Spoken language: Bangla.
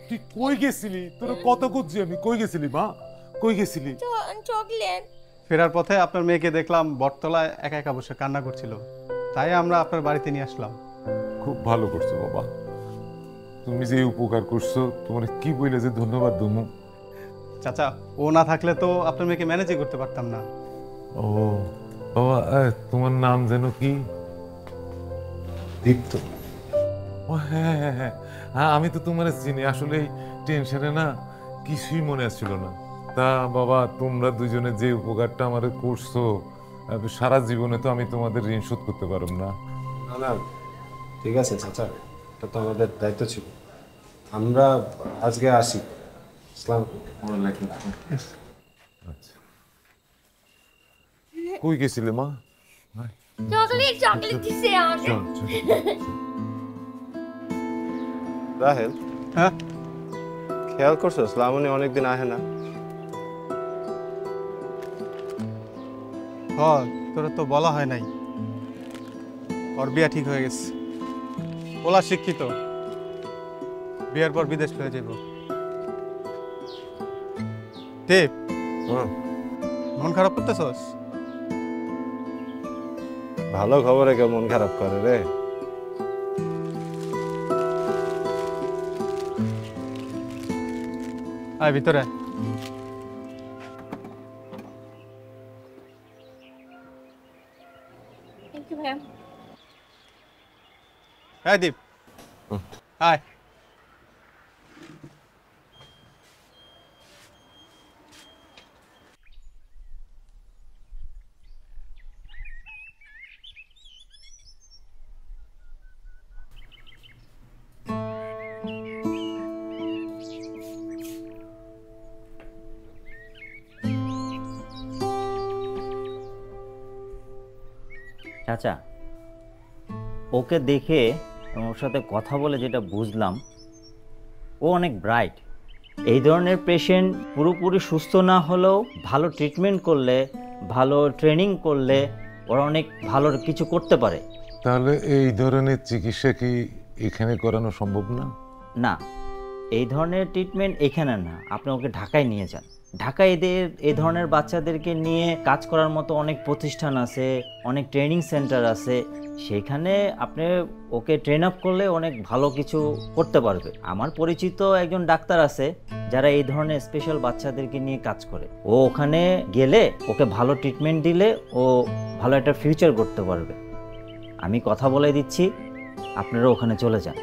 তুই কই গেছিলি? তোর কত খুঁজছি আমি। কই গেছিলি মা? কই গেছিলি? চকলেট। ফেরার পথে আপনার মেয়েকে দেখলাম বটতলায় একা একা বসে কান্না করছিল, তাই আমরা আপনার বাড়িতে নিয়ে আসলাম। খুব ভালো করছো বাবা, তুমি যে উপকার করছো তোমার কি বলে যে ধন্যবাদ দেবো। চাচা, ও না থাকলে তো আপনার মেয়েকে ম্যানেজই করতে পারতাম না। ও বাবা, তোমার নাম যেন কি? দীপ্ত। ও হ্যাঁ হ্যাঁ হ্যাঁ হ্যাঁ, আমি তো তোমার চিনি। আসলে টেনশনে না কিছুই মনে আসছিল না। তা বাবা, তোমরা দুজনে যে উপকারটা আমার করছো, সারা জীবনে তো আমি তোমাদের ঋণ শোধ করতে পারব না। না না, ঠিক আছে চাচা, এটা তো আমাদের দায়িত্ব ছিল। আমরা আজকে আসি। ইসলাম আচ্ছা, কই গেছিলে মা? চকলেট দিছে আমাকে। চল চল। রাহেল, হ্যাঁ খেয়াল করছো শ্রাবণী অনেকদিন আহে না? তোরা তো বলা হয় নাই, ওর বিয়া ঠিক হয়ে গেছে। ওলা শিক্ষিত, বিয়ের পর বিদেশ ফিরে যাব। দেব, মন খারাপ করতেছস? ভালো খবরে কেউ মন খারাপ করে রে? আয় ভিতরে। Thank you ma'am. হ্যাঁ দীপ, আয়। চাচা, ওকে দেখে ওর সাথে কথা বলে যেটা বুঝলাম, ও অনেক ব্রাইট। এই ধরনের পেশেন্ট পুরোপুরি সুস্থ না হলেও ভালো ট্রিটমেন্ট করলে, ভালো ট্রেনিং করলে ওরা অনেক ভালো কিছু করতে পারে। তাহলে এই ধরনের চিকিৎসা কি এখানে করানো সম্ভব না? না, এই ধরনের ট্রিটমেন্ট এখানে না, আপনি ওকে ঢাকায় নিয়ে যান। ঢাকায় এই ধরনের বাচ্চাদেরকে নিয়ে কাজ করার মতো অনেক প্রতিষ্ঠান আছে, অনেক ট্রেনিং সেন্টার আছে, সেখানে আপনি ওকে ট্রেন আপ করলে অনেক ভালো কিছু করতে পারবে। আমার পরিচিত একজন ডাক্তার আছে যারা এই ধরনের স্পেশাল বাচ্চাদেরকে নিয়ে কাজ করে। ও ওখানে গেলে ওকে ভালো ট্রিটমেন্ট দিলে ও ভালো একটা ফিউচার করতে পারবে। আমি কথা বলে দিচ্ছি, আপনারা ওখানে চলে যান।